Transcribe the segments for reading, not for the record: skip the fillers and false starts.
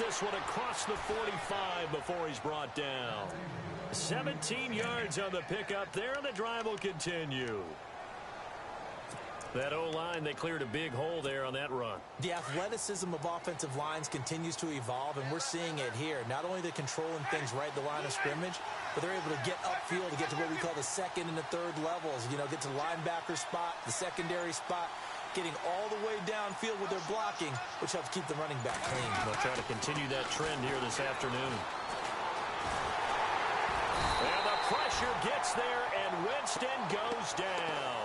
this one across the 45 before he's brought down. 17 yards on the pickup there, and the drive will continue. That O-line, they cleared a big hole there on that run. The athleticism of offensive lines continues to evolve, and we're seeing it here. Not only they're controlling things right at the line of scrimmage, but they're able to get upfield to get to what we call the second and the third levels. You know, get to the linebacker spot, the secondary spot, getting all the way downfield with their blocking, which helps keep the running back clean. They'll try to continue that trend here this afternoon. And the pressure gets there, and Winston goes down.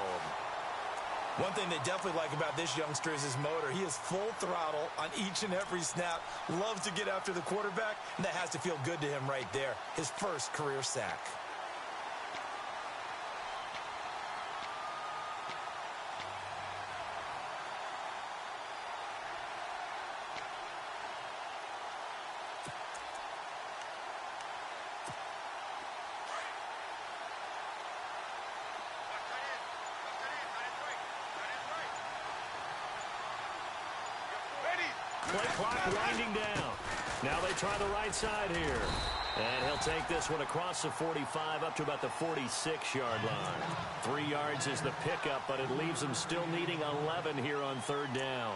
One thing they definitely like about this youngster is his motor. He is full throttle on each and every snap. Loves to get after the quarterback, and that has to feel good to him right there. His first career sack. Play clock winding down. Now they try the right side here. And he'll take this one across the 45 up to about the 46-yard line. 3 yards is the pickup, but it leaves him still needing 11 here on third down.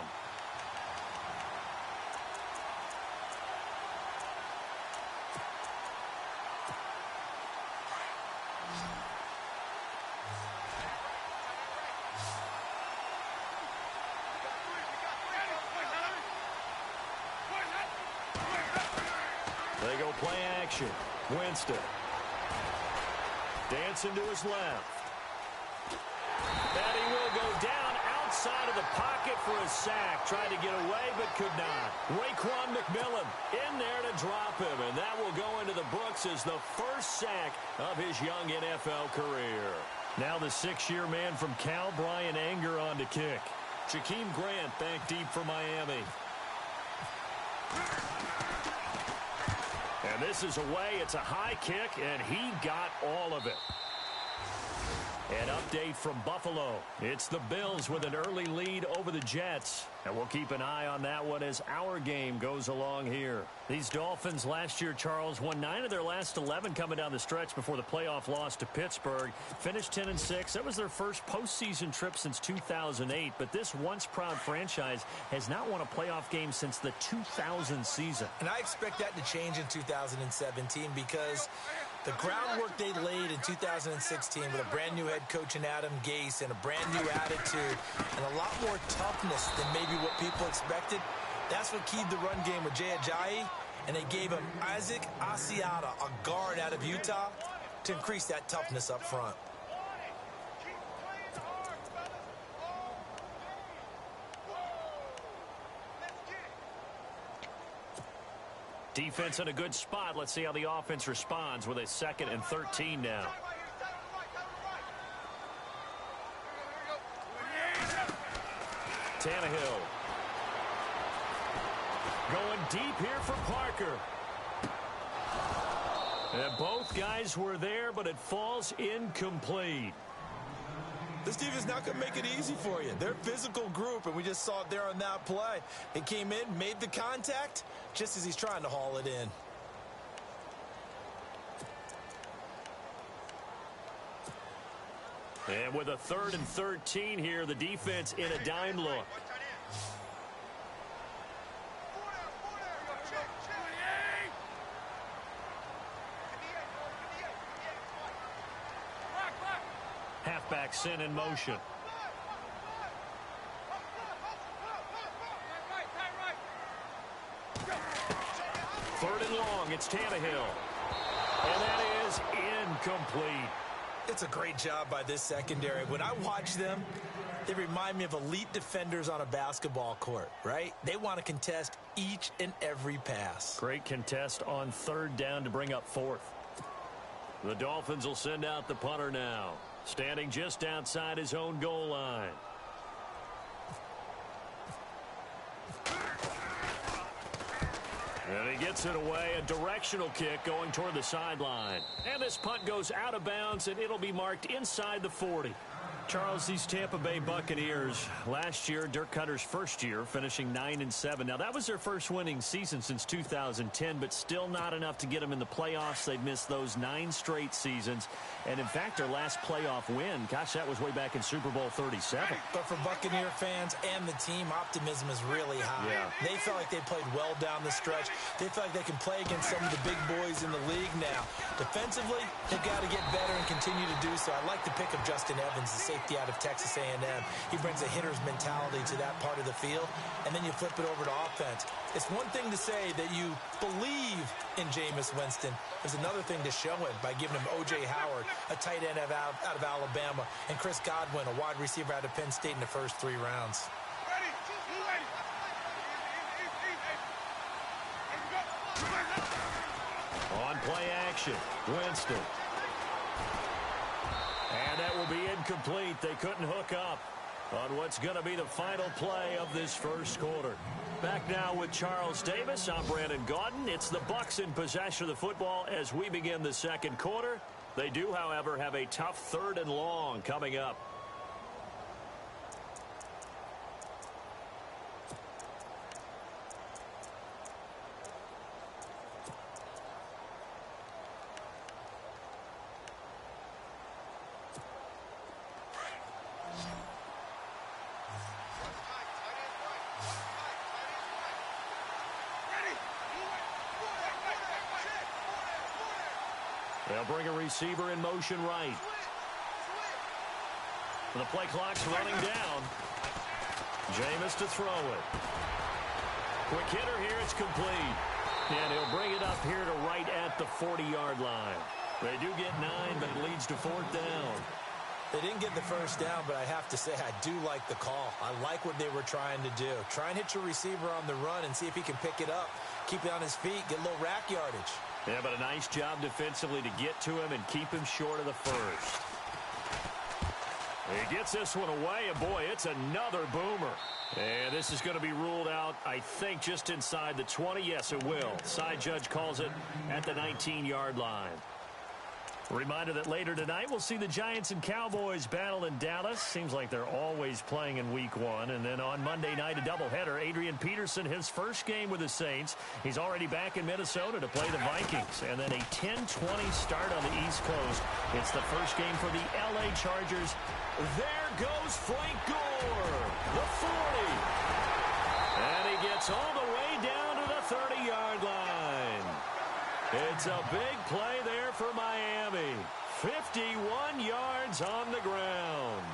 They go play action. Winston. Dancing to his left. And he will go down outside of the pocket for a sack. Tried to get away, but could not. Raekwon McMillan in there to drop him. And that will go into the books as the first sack of his young NFL career. Now the 6-year man from Cal, Brian Anger, on to kick. Jakeem Grant back deep for Miami. And this is away. It's a high kick, and he got all of it. An update from Buffalo. It's the Bills with an early lead over the Jets. And we'll keep an eye on that one as our game goes along here. These Dolphins last year, Charles, won 9 of their last 11 coming down the stretch before the playoff loss to Pittsburgh. Finished 10-6. That was their first postseason trip since 2008. But this once-proud franchise has not won a playoff game since the 2000 season. And I expect that to change in 2017 because the groundwork they laid in 2016 with a brand new head coach in Adam Gase and a brand new attitude and a lot more toughness than maybe what people expected, that's what keyed the run game with Jay Ajayi, and they gave him Isaac Asiata, a guard out of Utah, to increase that toughness up front. Defense in a good spot. Let's see how the offense responds with a 2nd and 13 now. Tannehill. Going deep here for Parker. And both guys were there, but it falls incomplete. This defense is not going to make it easy for you. They're a physical group, and we just saw it there on that play. It came in, made the contact, just as he's trying to haul it in. And with a 3rd and 13 here, the defense in a dime look. Halfback sent in motion. 3rd and long. It's Tannehill. And that is incomplete. It's a great job by this secondary. When I watch them, they remind me of elite defenders on a basketball court, right? They want to contest each and every pass. Great contest on 3rd down to bring up 4th. The Dolphins will send out the punter now, standing just outside his own goal line. And he gets it away, a directional kick going toward the sideline. And this punt goes out of bounds, and it'll be marked inside the 40. Charles, these Tampa Bay Buccaneers, last year, Dirk Cutter's first year, finishing 9-7. Now, that was their first winning season since 2010, but still not enough to get them in the playoffs. They've missed those 9 straight seasons. And, in fact, their last playoff win, gosh, that was way back in Super Bowl 37. But for Buccaneer fans and the team, optimism is really high. Yeah. They felt like they played well down the stretch. They feel like they can play against some of the big boys in the league now. Defensively, they've got to get better and continue to do so. I like the pick of Justin Evans, the safety out of Texas A&M. He brings a hitter's mentality to that part of the field, and then you flip it over to offense. It's one thing to say that you believe in Jameis Winston. There's another thing to show it by giving him O.J. Howard, a tight end out of Alabama, and Chris Godwin, a wide receiver out of Penn State in the first 3 rounds. On play action, Winston. And that will be incomplete. They couldn't hook up on what's going to be the final play of this first quarter. Back now with Charles Davis. I'm Brandon Gaudin. It's the Bucs in possession of the football as we begin the second quarter. They do, however, have a tough 3rd and long coming up. They'll bring a receiver in motion right. The play clock's running down. Jameis to throw it. Quick hitter here. It's complete. And he'll bring it up here to right at the 40-yard line. They do get 9, but it leads to 4th down. They didn't get the first down, but I have to say I do like the call. I like what they were trying to do. Try and hit your receiver on the run and see if he can pick it up. Keep it on his feet, get a little rack yardage. Yeah, but a nice job defensively to get to him and keep him short of the first. He gets this one away, and boy, it's another boomer. And this is going to be ruled out, I think, just inside the 20. Yes, it will. Side judge calls it at the 19-yard line. Reminder that later tonight we'll see the Giants and Cowboys battle in Dallas. Seems like they're always playing in week 1. And then on Monday night, a doubleheader. Adrian Peterson, his first game with the Saints. He's already back in Minnesota to play the Vikings. And then a 10-20 start on the East Coast. It's the first game for the L.A. Chargers. There goes Frank Gore, the 40. And he gets all the way down to the 30-yard line. It's a big play there for Miami. 51 yards on the ground.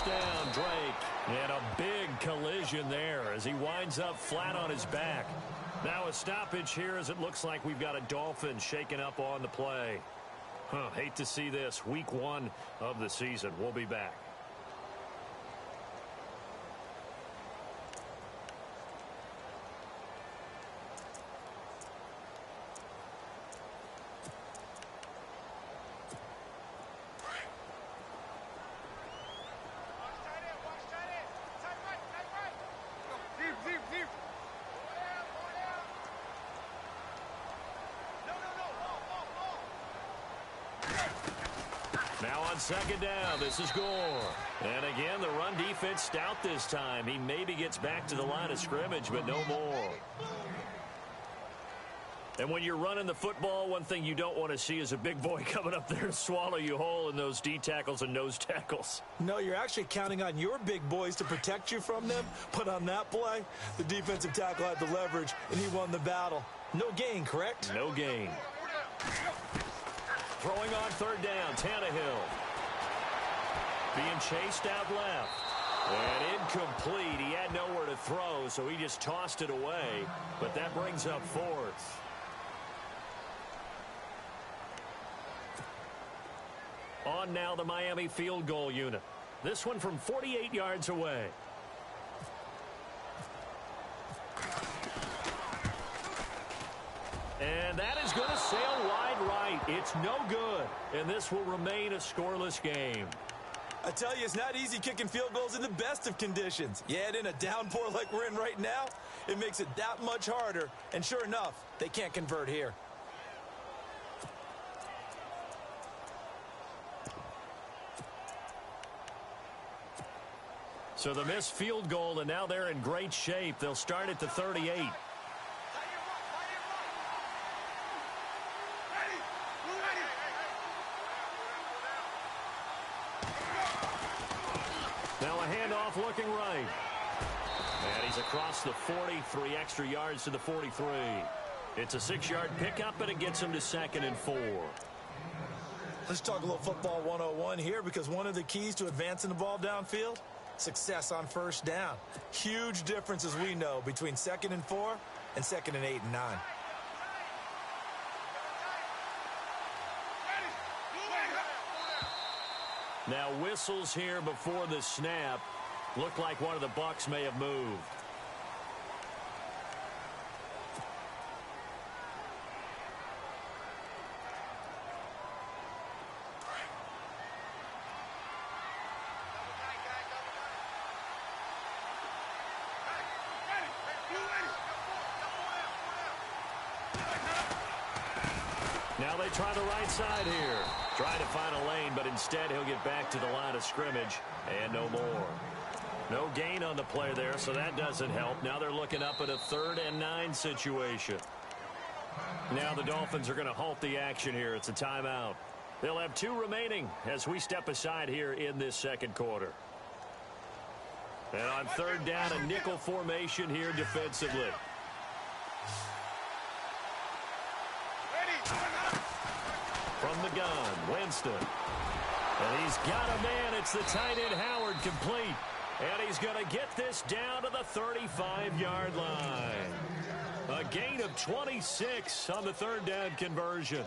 Down, Drake, and a big collision there as he winds up flat on his back. Now a stoppage here as it looks like we've got a Dolphin shaken up on the play. Hate to see this. Week 1 of the season. We'll be back. Now on second down, this is Gore. And again, the run defense stout this time. He maybe gets back to the line of scrimmage, but no more. And when you're running the football, one thing you don't want to see is a big boy coming up there and swallow you whole in those D tackles and nose tackles. No, you're actually counting on your big boys to protect you from them. But on that play, the defensive tackle had the leverage, and he won the battle. No gain, correct? No gain. Throwing on third down, Tannehill. Being chased out left. And incomplete. He had nowhere to throw, so he just tossed it away. But that brings up 4th. run now, the Miami field goal unit. This one from 48 yards away. And that is going to sail wide right. It's no good. And this will remain a scoreless game. I tell you, it's not easy kicking field goals in the best of conditions. You add in a downpour like we're in right now, it makes it that much harder. And sure enough, they can't convert here. So the missed field goal, and now they're in great shape. They'll start at the 38. Now a handoff looking right. And he's across the 40, 3 extra yards to the 43. It's a 6-yard pickup, and it gets him to 2nd and 4. Let's talk a little football 101 here, because one of the keys to advancing the ball downfield, success on first down. Huge difference, as we know, between 2nd and 4 and 2nd and 8 and 9. Now whistles here before the snap. Looked like one of the Bucs may have moved. Now they try the right side here. Trying to find a lane, but instead he'll get back to the line of scrimmage and no more. No gain on the play there, so that doesn't help. Now they're looking up at a 3rd and 9 situation. Now the Dolphins are going to halt the action here. It's a timeout. They'll have 2 remaining as we step aside here in this second quarter. And on 3rd down, a nickel formation here defensively. From the gun, Winston. And he's got a man. It's the tight end, Howard, complete. And he's going to get this down to the 35-yard line. A gain of 26 on the 3rd down conversion.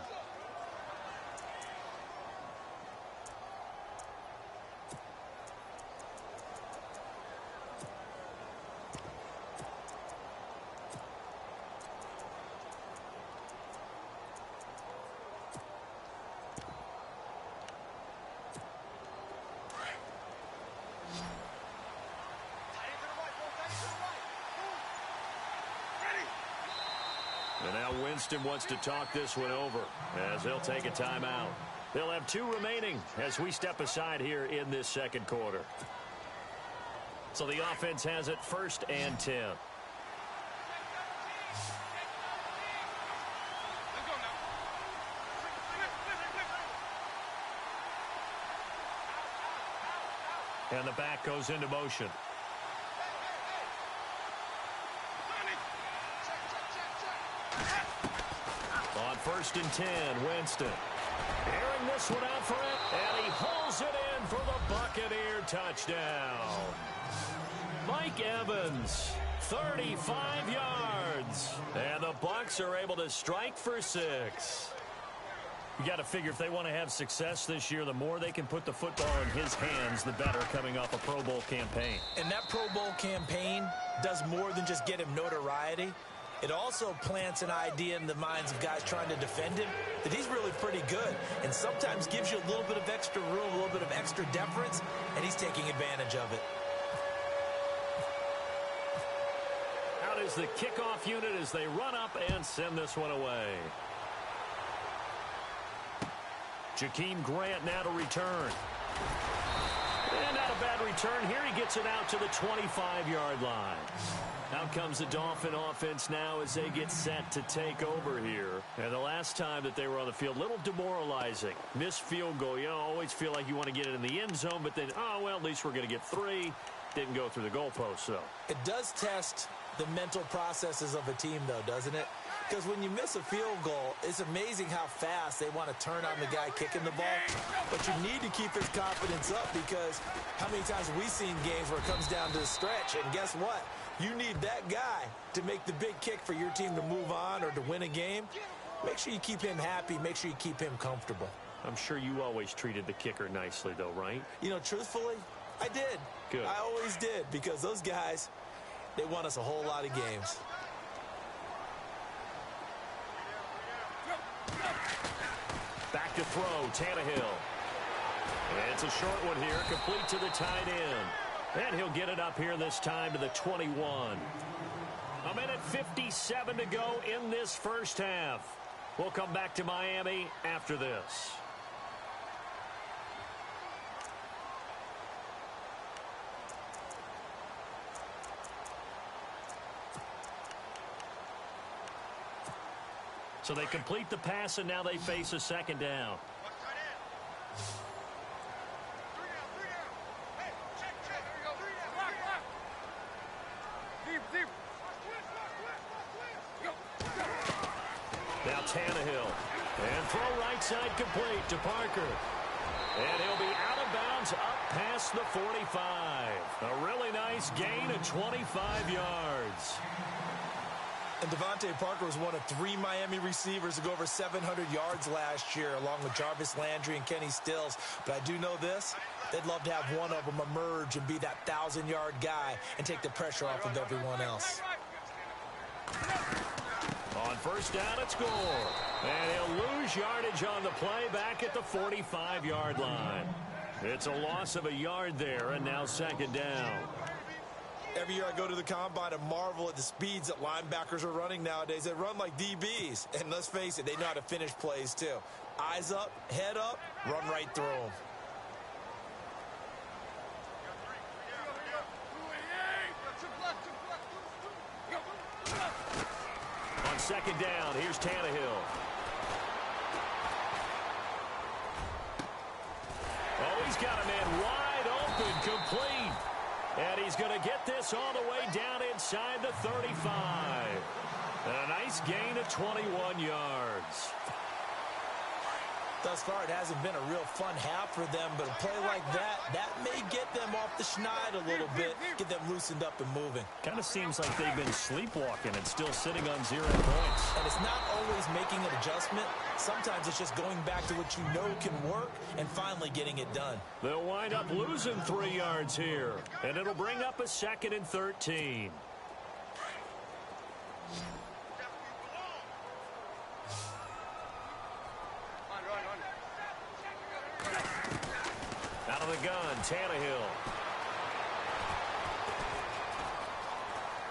And now Winston wants to talk this one over as he'll take a timeout. They'll have 2 remaining as we step aside here in this second quarter. So the offense has it 1st and 10. And the back goes into motion. On 1st and 10, Winston. Airing this one out for it, and he pulls it in for the Buccaneer touchdown. Mike Evans, 35 yards. And the Bucs are able to strike for 6. You got to figure if they want to have success this year, the more they can put the football in his hands, the better, coming off a Pro Bowl campaign. And that Pro Bowl campaign does more than just get him notoriety. It also plants an idea in the minds of guys trying to defend him that he's really pretty good, and sometimes gives you a little bit of extra room, a little bit of extra deference, and he's taking advantage of it. Out is the kickoff unit as they run up and send this one away. Jakeem Grant now to return. And not a bad return here. He gets it out to the 25-yard line. Out comes the Dolphin offense now as they get set to take over here. And the last time that they were on the field, a little demoralizing. Missed field goal. You always feel like you want to get it in the end zone, but then, oh, well, at least we're going to get 3. Didn't go through the goalpost, though. It does test the mental processes of a team, though, doesn't it? Because when you miss a field goal, it's amazing how fast they want to turn on the guy kicking the ball. But you need to keep his confidence up, because how many times have we seen games where it comes down to the stretch, and guess what? You need that guy to make the big kick for your team to move on or to win a game. Make sure you keep him happy. Make sure you keep him comfortable. I'm sure you always treated the kicker nicely, though, right? You know, truthfully, I did. Good. I always did, because those guys, they won us a whole lot of games. Back to throw, Tannehill. It's a short one here, complete to the tight end. And he'll get it up here this time to the 21. A minute 57 to go in this first half. We'll come back to Miami after this. So they complete the pass, and now they face a second down. Now Tannehill. And throw right side complete to Parker. And he'll be out of bounds up past the 45. A really nice gain of 25 yards. And Devontae Parker was one of 3 Miami receivers to go over 700 yards last year, along with Jarvis Landry and Kenny Stills. But I do know this. They'd love to have one of them emerge and be that 1,000-yard guy and take the pressure off of everyone else. On first down, it's score. And he'll lose yardage on the play back at the 45-yard line. It's a loss of a yard there, and now second down. Every year I go to the combine and marvel at the speeds that linebackers are running nowadays. They run like DBs. And let's face it, they know how to finish plays too. Eyes up, head up, run right through them. On second down, here's Tannehill. Oh, he's got a man wide open, complete. And he's going to get this all the way down inside the 35. And a nice gain of 21 yards. Thus far, it hasn't been a real fun half for them, but a play like that may get them off the schneid a little bit, get them loosened up and moving. Kind of seems like they've been sleepwalking and still sitting on 0 points. And it's not always making an adjustment. Sometimes it's just going back to what you know can work and finally getting it done. They'll wind up losing 3 yards here, and it'll bring up a 2nd and 13. Out of the gun, Tannehill.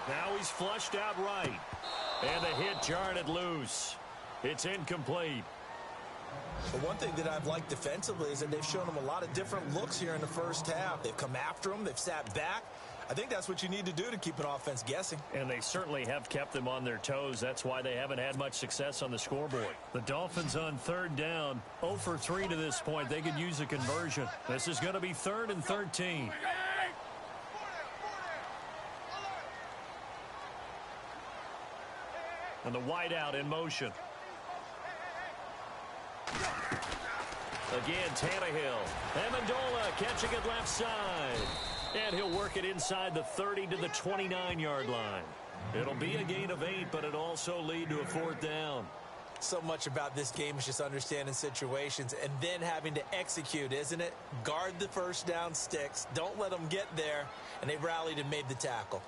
Now he's flushed out right. And the hit jarred it loose. It's incomplete. But one thing that I've liked defensively is that they've shown them a lot of different looks here in the first half. They've come after them. They've sat back. I think that's what you need to do to keep an offense guessing. And they certainly have kept them on their toes. That's why they haven't had much success on the scoreboard. The Dolphins on third down, 0 for 3 to this point. They could use a conversion. This is going to be 3rd and 13. And the wideout in motion. Again, Tannehill. Amendola catching it left side. And he'll work it inside the 30 to the 29-yard line. It'll be a gain of 8, but it'll also lead to a 4th down. So much about this game is just understanding situations and then having to execute, isn't it? Guard the first down sticks. Don't let them get there. And they rallied and made the tackle.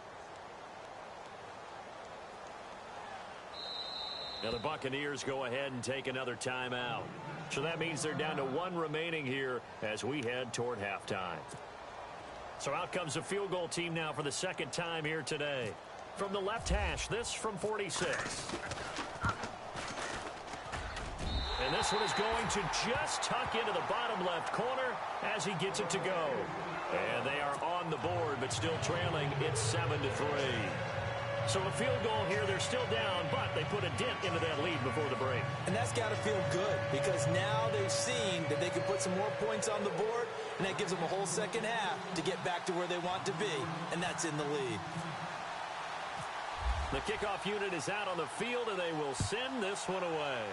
Now the Buccaneers go ahead and take another timeout. So that means they're down to 1 remaining here as we head toward halftime. So out comes the field goal team now for the 2nd time here today. From the left hash, this from 46. And this one is going to just tuck into the bottom left corner as he gets it to go. And they are on the board, but still trailing. It's 7-3. So a field goal here, they're still down, but they put a dent into that lead before the break. And that's got to feel good because now they've seen that they can put some more points on the board, and that gives them a whole second half to get back to where they want to be, and that's in the lead. The kickoff unit is out on the field, and they will send this one away.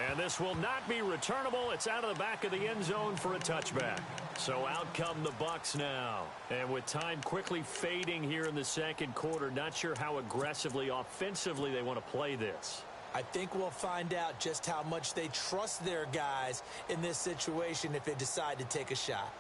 And this will not be returnable. It's out of the back of the end zone for a touchback. So out come the Bucs now. And with time quickly fading here in the second quarter, not sure how aggressively, offensively they want to play this. I think we'll find out just how much they trust their guys in this situation if they decide to take a shot.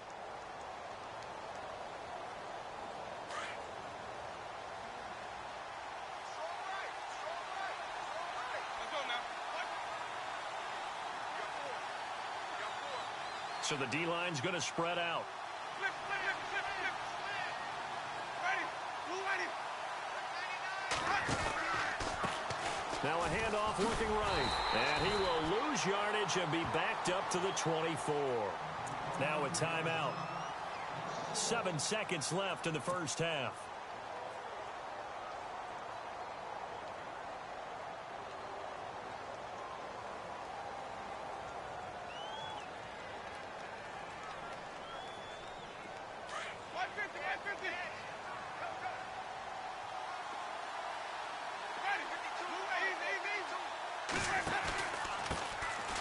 So the D-line's going to spread out. Now a handoff looking right. And he will lose yardage and be backed up to the 24. Now a timeout. 7 seconds left in the first half.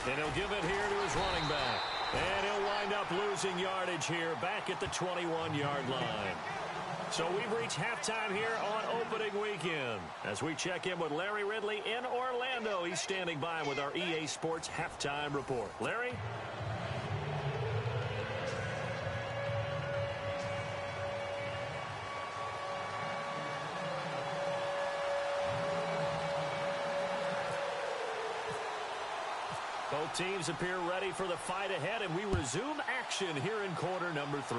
And he'll give it here to his running back. And he'll wind up losing yardage here back at the 21-yard line. So we've reached halftime here on opening weekend. As we check in with Larry Ridley in Orlando, he's standing by with our EA Sports halftime report. Larry? Both teams appear ready for the fight ahead, and we resume action here in quarter number 3.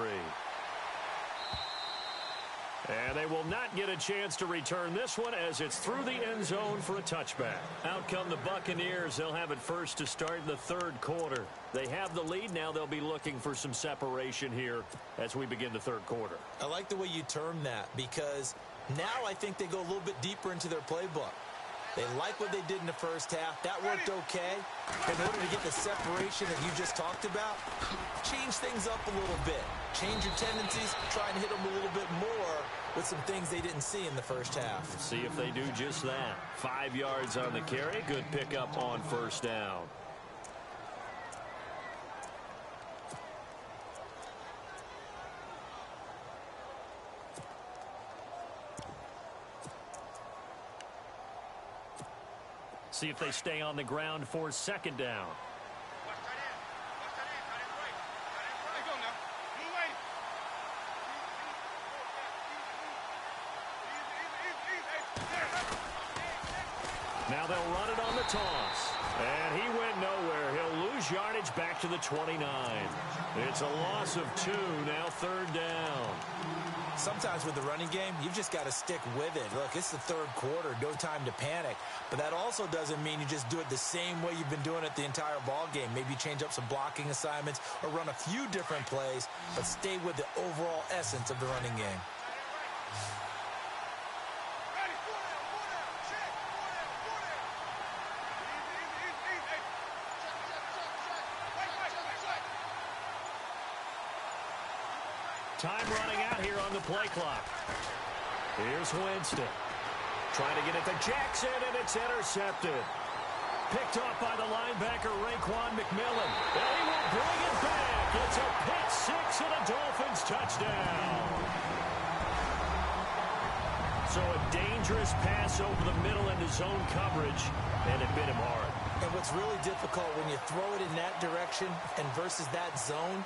And they will not get a chance to return this one as it's through the end zone for a touchback. Out come the Buccaneers. They'll have it first to start in the third quarter. They have the lead. Now they'll be looking for some separation here as we begin the third quarter. I like the way you term that because now I think they go a little bit deeper into their playbook. They like what they did in the first half. That worked okay. In order to get the separation that you just talked about, change things up a little bit. Change your tendencies. Try and hit them a little bit more with some things they didn't see in the first half. See if they do just that. 5 yards on the carry. Good pickup on first down. See if they stay on the ground for second down. Now they'll run it on the toss. And he went nowhere. He'll lose yardage back to the 29. It's a loss of 2, now third down. Sometimes with the running game, you've just got to stick with it. Look, it's the third quarter, no time to panic. But that also doesn't mean you just do it the same way you've been doing it the entire ball game. Maybe change up some blocking assignments or run a few different plays, but stay with the overall essence of the running game. Time running out here on the play clock. Here's Winston. Trying to get it to Jackson, and it's intercepted. Picked off by the linebacker, Raekwon McMillan. And he will bring it back. It's a pick six and a Dolphins touchdown. So a dangerous pass over the middle into zone coverage, and it bit him hard. And what's really difficult when you throw it in that direction and versus that zone,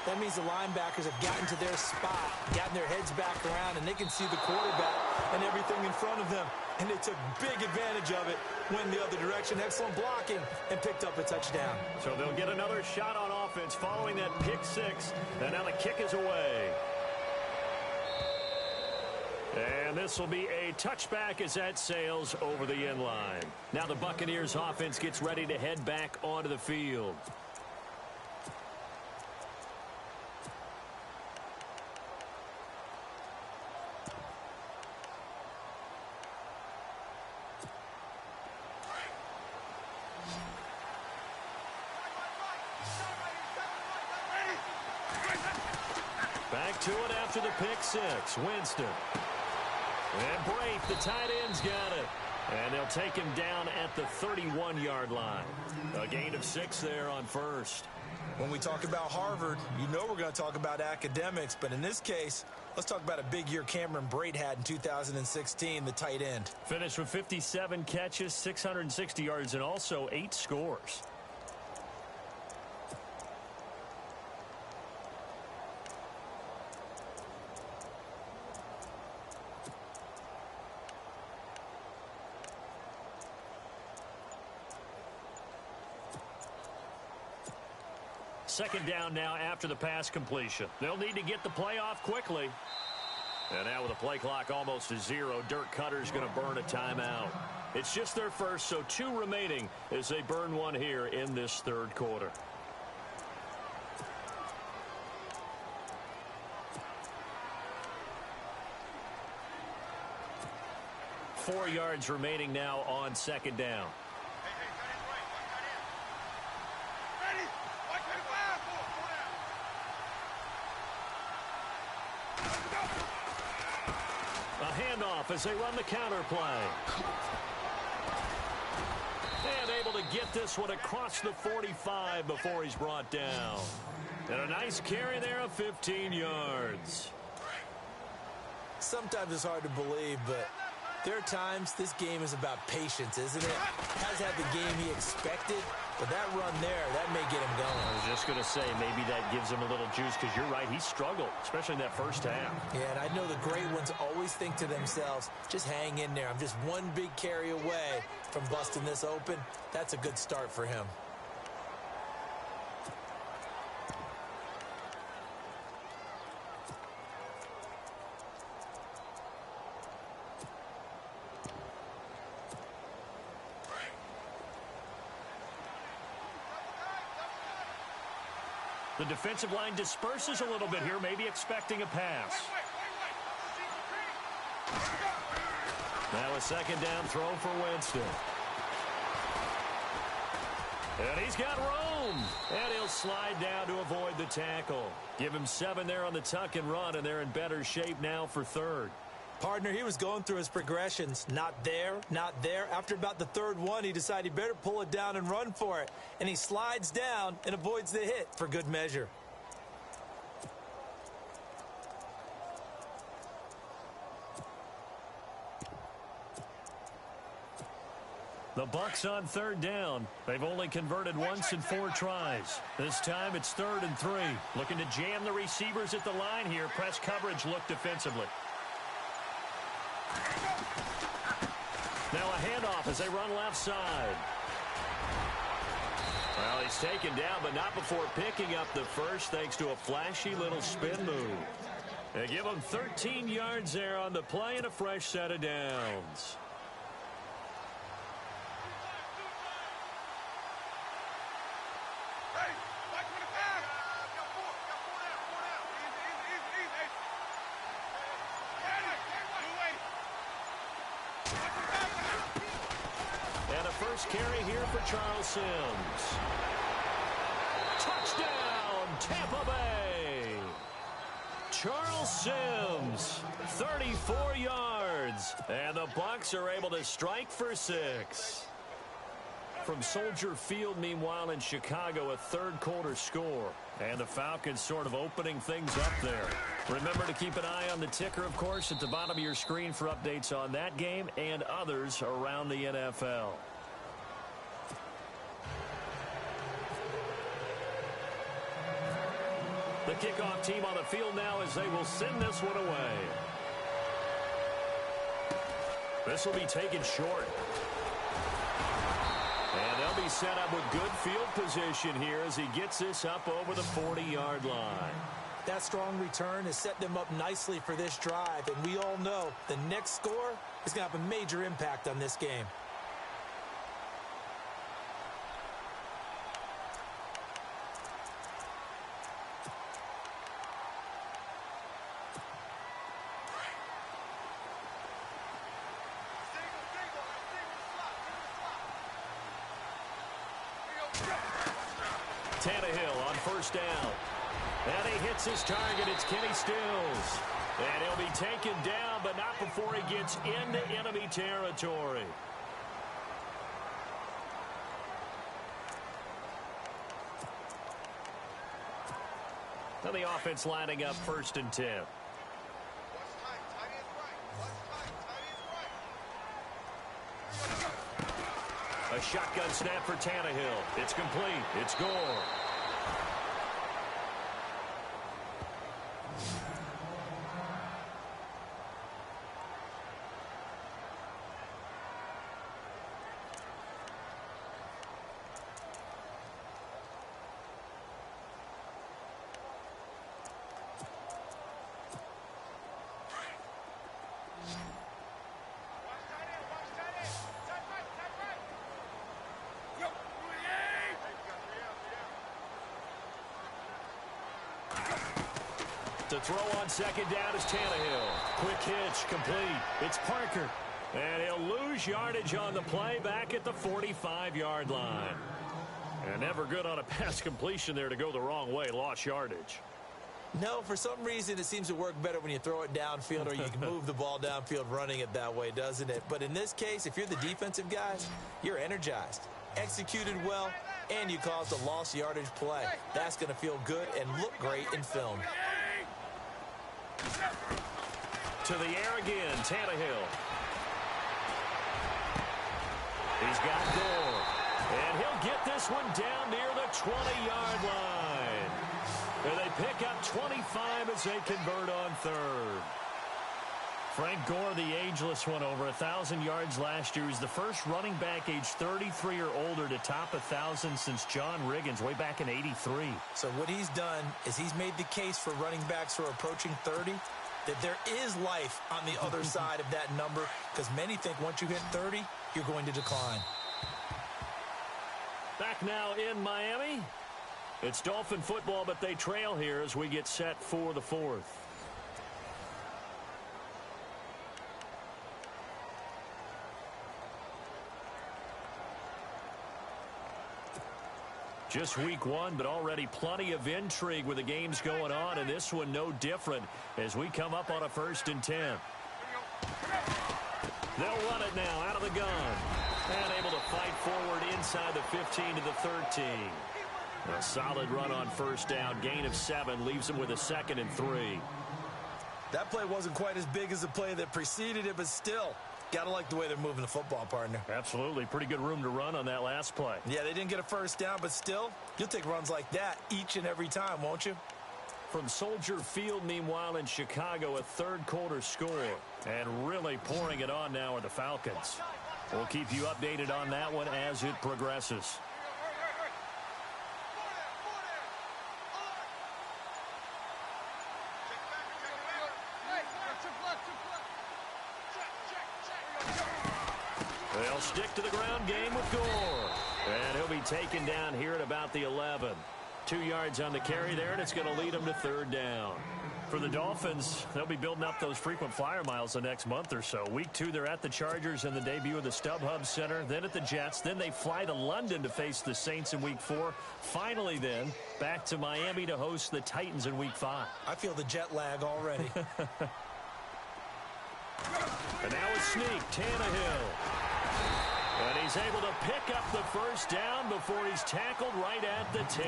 that means the linebackers have gotten to their spot, gotten their heads back around, and they can see the quarterback and everything in front of them. And they took big advantage of it, went the other direction, excellent blocking, and picked up a touchdown. So they'll get another shot on offense following that pick six. And now the kick is away. And this will be a touchback as that sails over the end line. Now the Buccaneers offense gets ready to head back onto the field. Back to it after the pick six. Winston. And Braith, the tight end's got it. And they'll take him down at the 31-yard line. A gain of 6 there on first. When we talk about Harvard, you know we're going to talk about academics, but in this case, let's talk about a big year Cameron Brate had in 2016, the tight end. Finished with 57 catches, 660 yards, and also 8 scores. Second down now after the pass completion. They'll need to get the play off quickly. And now with the play clock almost to 0, Dirk Cutter's going to burn a timeout. It's just their first, so 2 remaining as they burn one here in this third quarter. Four yards remaining now on second down. Handoff as they run the counter play. And able to get this one across the 45 before he's brought down. And a nice carry there of 15 yards. Sometimes it's hard to believe, but there are times this game is about patience, isn't it? Has had the game he expected, but that run there, that may get him going. I was just going to say, maybe that gives him a little juice, because you're right, he struggled, especially in that first half. Yeah, and I know the great ones always think to themselves, just hang in there. I'm just one big carry away from busting this open. That's a good start for him. The defensive line disperses a little bit here, maybe expecting a pass. Now a second down throw for Winston. And he's got room. And he'll slide down to avoid the tackle. Give him 7 there on the tuck and run, and they're in better shape now for third. Partner, he was going through his progressions. Not there, not there. After about the third one, he decided he better pull it down and run for it. And he slides down and avoids the hit for good measure. The Bucs on third down. They've only converted once in 4 tries. This time it's 3rd and 3. Looking to jam the receivers at the line here. Press coverage look defensively. Now a handoff as they run left side. Well, he's taken down, but not before picking up the first, thanks to a flashy little spin move. They give him 13 yards there on the play and a fresh set of downs. Carry here for Charles Sims. Touchdown, Tampa Bay. Charles Sims, 34 yards. And the Bucs are able to strike for 6. From Soldier Field, meanwhile, in Chicago, a third quarter score. And the Falcons sort of opening things up there. Remember to keep an eye on the ticker, of course, at the bottom of your screen for updates on that game and others around the NFL. The kickoff team on the field now as they will send this one away. This will be taken short. And they'll be set up with good field position here as he gets this up over the 40-yard line. That strong return has set them up nicely for this drive, and we all know the next score is going to have a major impact on this game. Tannehill on first down. And he hits his target. It's Kenny Stills. And he'll be taken down, but not before he gets into enemy territory. And the offense lining up 1st and 10. A shotgun snap for Tannehill. It's complete. It's Gore. To throw on 2nd down is Tannehill. Quick hitch, complete. It's Parker. And he'll lose yardage on the play back at the 45-yard line. And never good on a pass completion there to go the wrong way. Lost yardage. No, for some reason, it seems to work better when you throw it downfield or you can move the ball downfield running it that way, doesn't it? But in this case, if you're the defensive guys, you're energized, executed well, and you caused a lost yardage play. That's going to feel good and look great in film. To the air again, Tannehill. He's got Gore. And he'll get this one down near the 20-yard line. And they pick up 25 as they convert on 3rd. Frank Gore, the ageless one, over 1,000 yards last year. He's the first running back age 33 or older to top 1,000 since John Riggins way back in '83. So what he's done is he's made the case for running backs who are approaching 30 that there is life on the other side of that number, because many think once you hit 30, you're going to decline. Back now in Miami. It's Dolphin football, but they trail here as we get set for the 4th. Just week 1, but already plenty of intrigue with the games going on, and this one no different as we come up on a 1st and 10. They'll run it now out of the gun. And able to fight forward inside the 15 to the 13. A solid run on 1st down. Gain of 7 leaves them with a 2nd and 3. That play wasn't quite as big as the play that preceded it, but still, gotta like the way they're moving the football, partner. Absolutely. Pretty good room to run on that last play. Yeah, they didn't get a 1st down, but still, you'll take runs like that each and every time, won't you? From Soldier Field, meanwhile, in Chicago, a 3rd quarter score. And really pouring it on now are the Falcons. We'll keep you updated on that one as it progresses. They'll stick to the ground game with Gore. And he'll be taken down here at about the 11. 2 yards on the carry there, and it's going to lead them to 3rd down. For the Dolphins, they'll be building up those frequent flyer miles the next month or so. Week 2, they're at the Chargers in the debut of the StubHub Center, then at the Jets. Then they fly to London to face the Saints in Week 4. Finally, then, back to Miami to host the Titans in Week 5. I feel the jet lag already. And now a sneak, Tannehill. And he's able to pick up the 1st down before he's tackled right at the 10.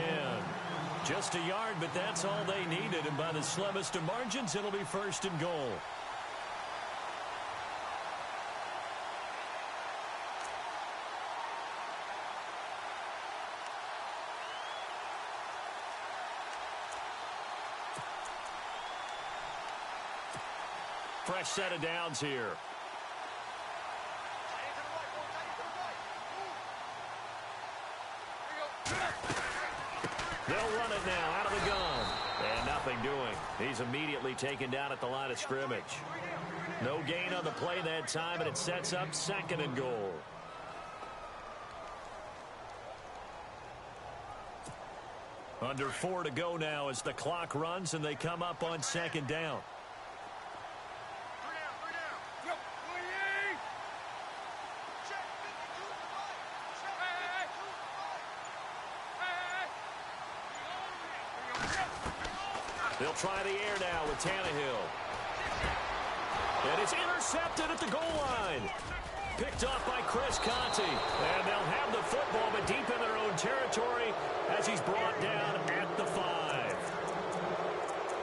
Just a yard, but that's all they needed. And by the slimmest of margins, it'll be 1st and goal. Fresh set of downs here. They'll run it now out of the gun. And nothing doing. He's immediately taken down at the line of scrimmage. No gain on the play that time, and it sets up 2nd and goal. Under 4 to go now as the clock runs, and they come up on 2nd down. They'll try the air now with Tannehill. And it's intercepted at the goal line. Picked off by Chris Conte. And they'll have the football, but deep in their own territory as he's brought down at the 5.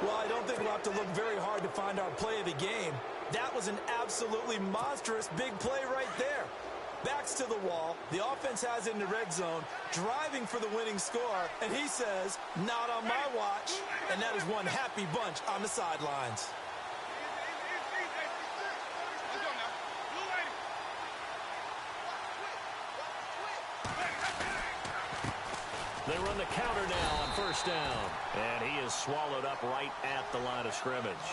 Well, I don't think we'll have to look very hard to find our play of the game. That was an absolutely monstrous big play right there. Backs to the wall. The offense has it in the red zone, driving for the winning score. And he says, not on my watch. And that is one happy bunch on the sidelines. They run the counter now on first down. And he is swallowed up right at the line of scrimmage.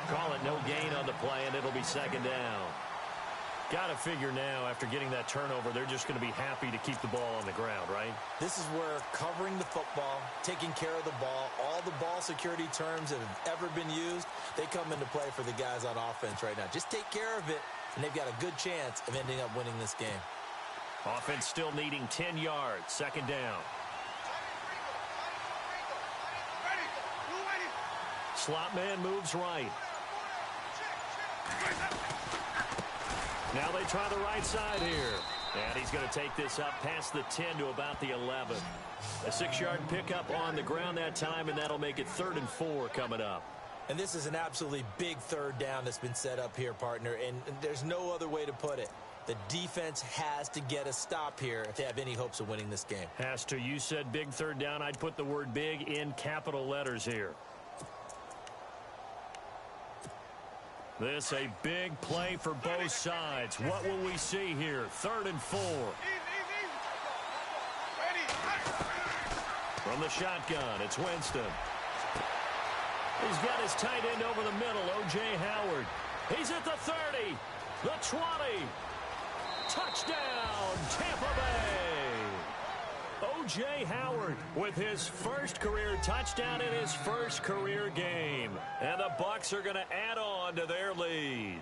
Call it no gain on the play, and it'll be second down. Got to figure now, after getting that turnover, they're just going to be happy to keep the ball on the ground, right? This is where covering the football, taking care of the ball, all the ball security terms that have ever been used, they come into play for the guys on offense right now. Just take care of it, and they've got a good chance of ending up winning this game. Offense still needing 10 yards, second down. Slot man moves right. Now they try the right side here. And he's going to take this up past the 10 to about the 11. A 6-yard pickup on the ground that time, and that'll make it 3rd and 4 coming up. And this is an absolutely big third down that's been set up here, partner, and there's no other way to put it. The defense has to get a stop here if they have any hopes of winning this game. Has to. You said big third down. I'd put the word big in capital letters here. This a big play for both sides. What will we see here? 3rd and 4. From the shotgun, it's Winston. He's got his tight end over the middle, O.J. Howard. He's at the 30, the 20. Touchdown, Tampa Bay. O.J. Howard with his first career touchdown in his first career game. And the Bucs are going to add on to their lead.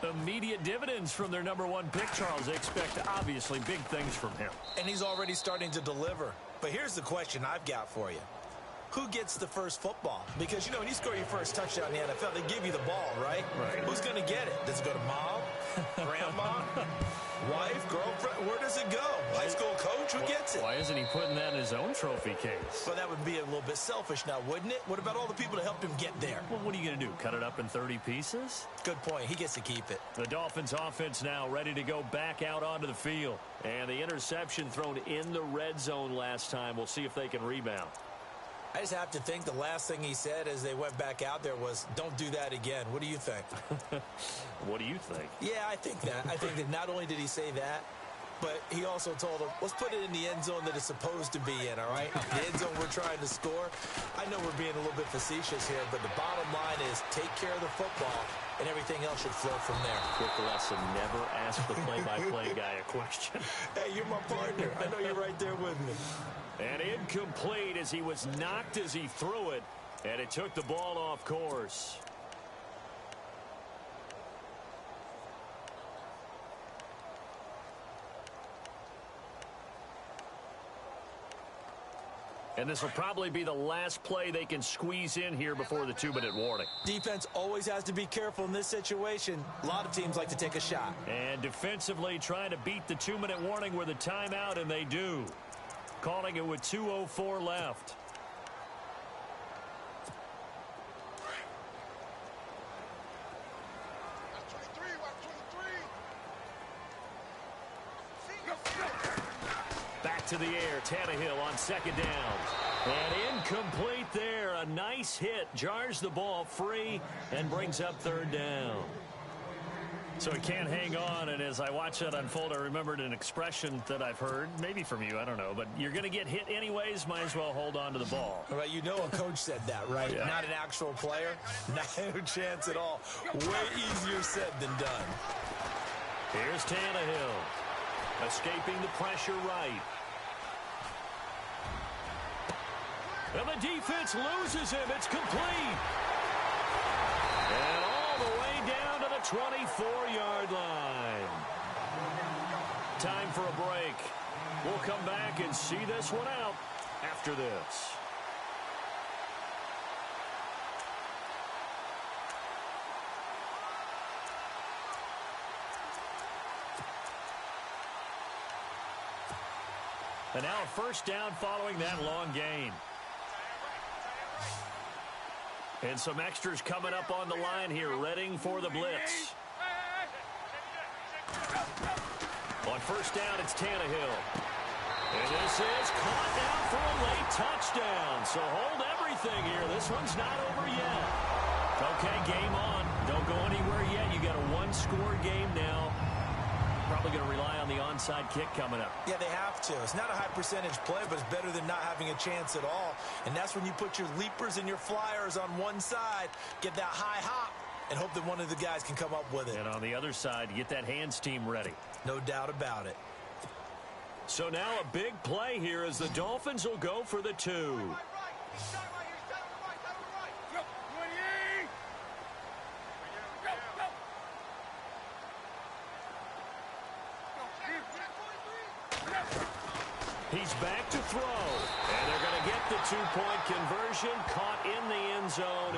Immediate dividends from their #1 pick, Charles. They expect, obviously, big things from him. And he's already starting to deliver. But here's the question I've got for you. Who gets the first football? Because, you know, when you score your first touchdown in the NFL, they give you the ball, right? Right. Who's going to get it? Does it go to mom? Grandma? Wife? Girlfriend? Where does it go? High school coach? Who gets it? Why isn't he putting that in his own trophy case? Well, that would be a little bit selfish now, wouldn't it? What about all the people that helped him get there? Well, what are you going to do, cut it up in 30 pieces? Good point. He gets to keep it. The Dolphins offense now ready to go back out onto the field. And the interception thrown in the red zone last time. We'll see if they can rebound. I just have to think the last thing he said as they went back out there was, don't do that again. What do you think? What do you think? Yeah, I think that. I think that not only did he say that, but he also told him, let's put it in the end zone that it's supposed to be in, all right? The end zone we're trying to score. I know we're being a little bit facetious here, but the bottom line is take care of the football, and everything else should flow from there. Quick lesson, never ask the play-by-play guy a question. Hey, you're my partner. I know you're right there with me. And incomplete as he was knocked as he threw it, and it took the ball off course. And this will probably be the last play they can squeeze in here before the 2-minute warning. Defense always has to be careful in this situation. A lot of teams like to take a shot. And defensively trying to beat the 2-minute warning with a timeout, and they do. Calling it with 2:04 left. Back to the air, Tannehill on second down. And incomplete there. A nice hit. Jars the ball free and brings up 3rd down. So he can't hang on, and as I watch that unfold, I remembered an expression that I've heard, maybe from you, I don't know, but you're going to get hit anyways, might as well hold on to the ball. All right, you know a coach said that, right? Yeah. Not an actual player. No chance at all. Way easier said than done. Here's Tannehill, escaping the pressure right. And the defense loses him. It's complete. And all the way down to the 24-yard line. Time for a break. We'll come back and see this one out after this. And now a first down following that long gain. And some extras coming up on the line here, readying for the blitz. On first down, it's Tannehill. And this is caught down for a late touchdown. So hold everything here. This one's not over yet. Okay, game on. Don't go anywhere yet. You got a one-score game now. Probably going to rely on the onside kick coming up. Yeah, they have to. It's not a high-percentage play, but it's better than not having a chance at all. And that's when you put your leapers and your flyers on one side, get that high hop, and hope that one of the guys can come up with it. And on the other side, get that hands team ready. No doubt about it. So now a big play here as the Dolphins will go for the 2. He's back to throw. And they're going to get the two-point conversion, caught in the end zone.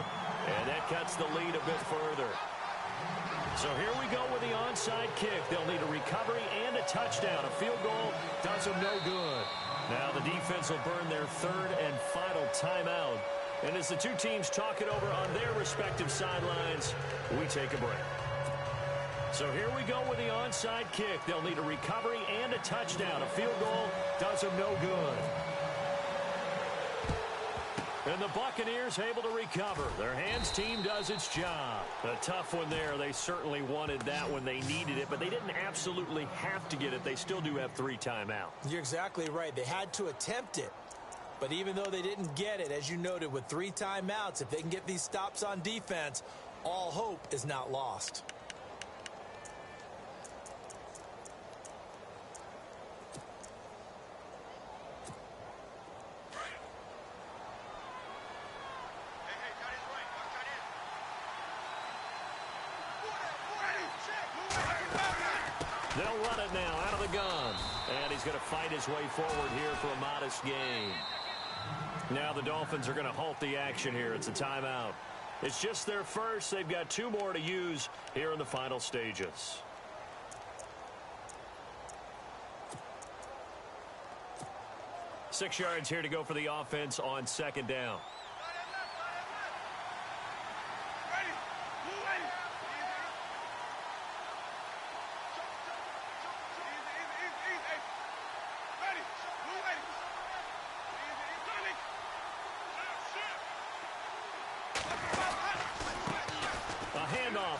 And that cuts the lead a bit further. So here we go with the onside kick. They'll need a recovery and a touchdown. A field goal does them no good. Now the defense will burn their third and final timeout. And as the two teams talk it over on their respective sidelines, we take a break. So here we go with the onside kick. They'll need a recovery and a touchdown. A field goal does them no good. And the Buccaneers able to recover. Their hands team does its job. A tough one there. They certainly wanted that when they needed it, but they didn't absolutely have to get it. They still do have 3 timeouts. You're exactly right. They had to attempt it. But even though they didn't get it, as you noted, with 3 timeouts, if they can get these stops on defense, all hope is not lost. They'll run it now out of the gun. And he's going to fight his way forward here for a modest gain. Now the Dolphins are going to halt the action here. It's a timeout. It's just their first. They've got 2 more to use here in the final stages. Six yards here to go for the offense on second down.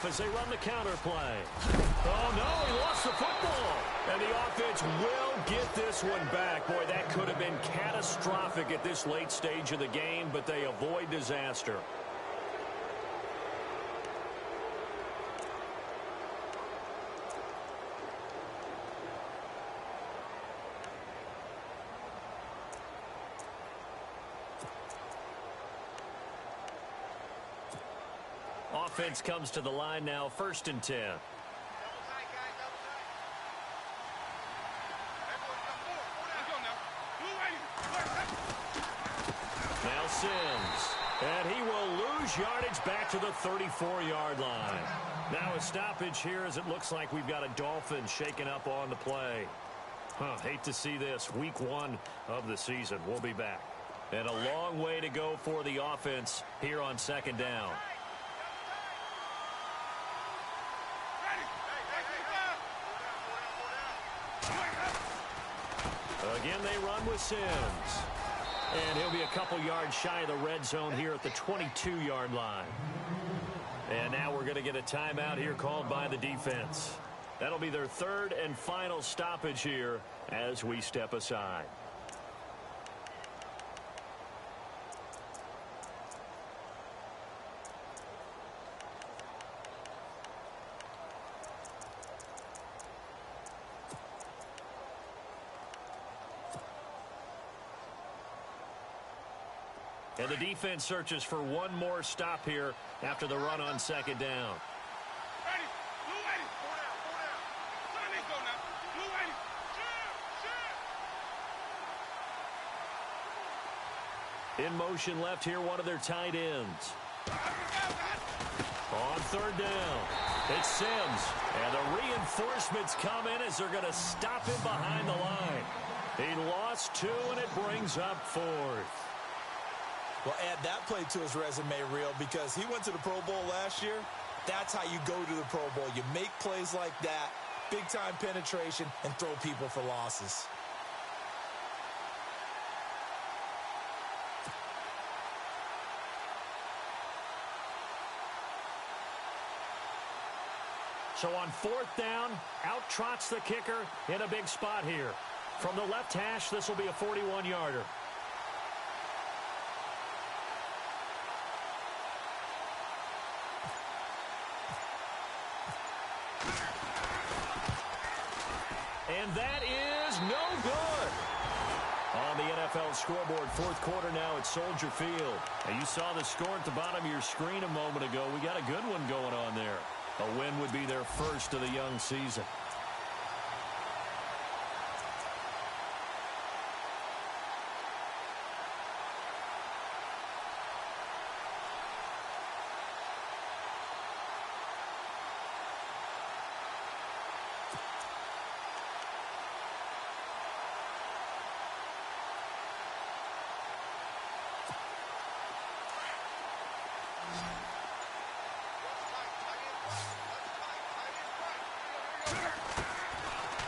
As they run the counter play. Oh, no, he lost the football. And the offense will get this one back. Boy, that could have been catastrophic at this late stage of the game, but they avoid disaster. Offense comes to the line now, 1st and 10. Now Sims. And he will lose yardage back to the 34-yard line. Now a stoppage here as it looks like we've got a Dolphin shaken up on the play. Hate to see this. Week 1 of the season. We'll be back. And a long way to go for the offense here on second down. Again, they run with Sims. And he'll be a couple yards shy of the red zone here at the 22-yard line. And now we're going to get a timeout here called by the defense. That'll be their 3rd and final stoppage here as we step aside. And the defense searches for one more stop here after the run on second down. In motion left here, one of their tight ends. On third down, it's Sims. And the reinforcements come in as they're going to stop him behind the line. He lost 2, and it brings up 4th. Well, add that play to his resume reel because he went to the Pro Bowl last year. That's how you go to the Pro Bowl. You make plays like that, big-time penetration, and throw people for losses. So on 4th down, out trots the kicker in a big spot here. From the left hash, this will be a 41-yarder. And that is no good. On the NFL scoreboard, 4th quarter now at Soldier Field. And you saw the score at the bottom of your screen a moment ago. We got a good one going on there. A win would be their first of the young season.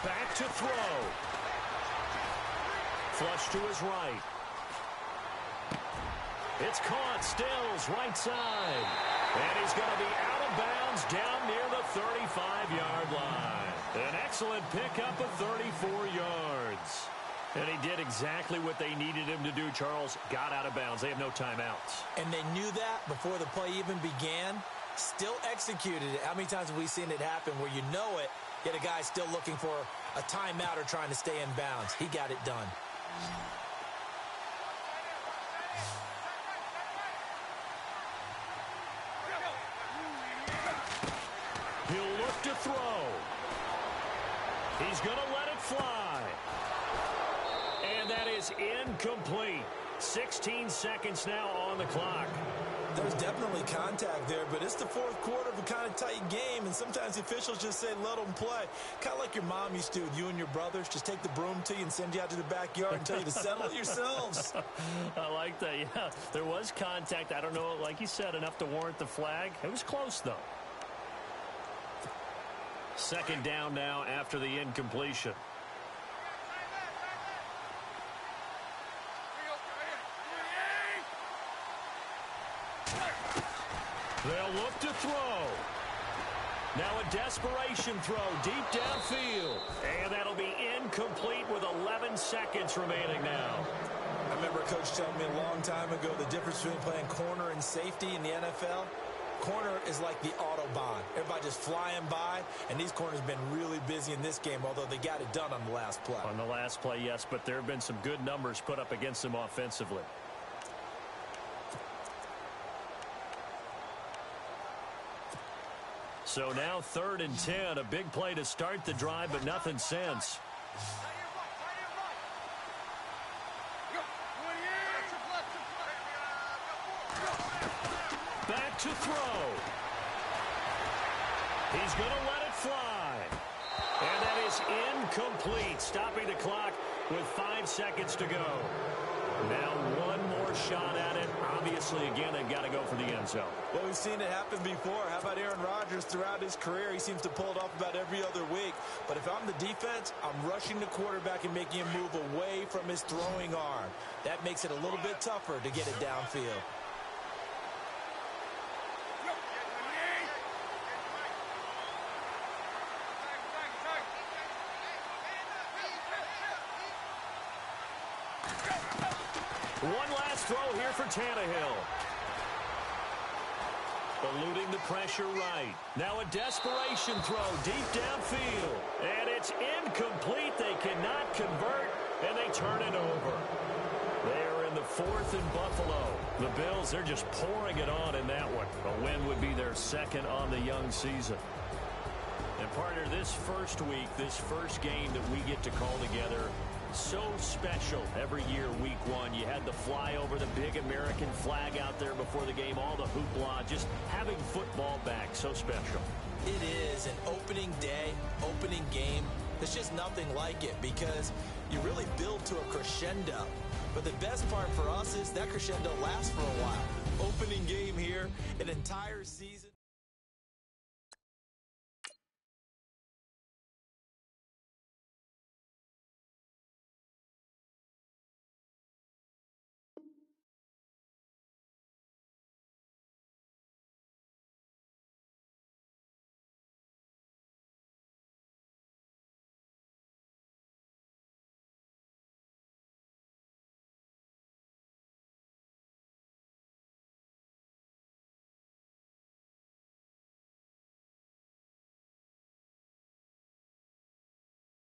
Back to throw. Flush to his right. It's caught. Stills right side. And he's going to be out of bounds down near the 35-yard line. An excellent pickup of 34 yards. And he did exactly what they needed him to do, Charles. Got out of bounds. They have no timeouts. And they knew that before the play even began. Still executed it. How many times have we seen it happen where you know it, yet a guy still looking for a timeout or trying to stay in bounds? He got it done. He'll look to throw. He's going to let it fly. And that is incomplete. 16 seconds now on the clock. There's definitely contact there, but it's the 4th quarter of a kind of tight game, and sometimes the officials just say, let them play. Kind of like your mom used to with you and your brothers. Just take the broom to you and send you out to the backyard and tell you to settle it yourselves. I like that, yeah. There was contact. I don't know, like you said, enough to warrant the flag. It was close, though. 2nd down now after the incompletion. They'll look to throw. Now a desperation throw deep downfield. And that'll be incomplete with 11 seconds remaining now. I remember a coach telling me a long time ago the difference between playing corner and safety in the NFL. Corner is like the Autobahn. Everybody just flying by, and these corners have been really busy in this game, although they got it done on the last play. On the last play, yes, but there have been some good numbers put up against them offensively. So now 3rd and 10, a big play to start the drive, but nothing since. Back to throw. He's going to let it fly. And that is incomplete, stopping the clock with 5 seconds to go. Now one more shot at it. Obviously, again, they've got to go for the end zone. Well, we've seen it happen before. How about Aaron Rodgers throughout his career? He seems to pull it off about every other week. But if I'm the defense, I'm rushing the quarterback and making him move away from his throwing arm. That makes it a little bit tougher to get it downfield. One last throw here for Tannehill. Eluding the pressure right. Now a desperation throw deep downfield. And it's incomplete. They cannot convert, and they turn it over. They're in the 4th in Buffalo. The Bills, they're just pouring it on in that one. A win would be their 2nd on the young season. And partner, this first week, this first game that we get to call together, so special every year, week 1. You had the flyover, the big American flag out there before the game, all the hoopla, just having football back, so special. It is an opening day, opening game. There's just nothing like it because you really build to a crescendo. But the best part for us is that crescendo lasts for a while. Opening game here, an entire season.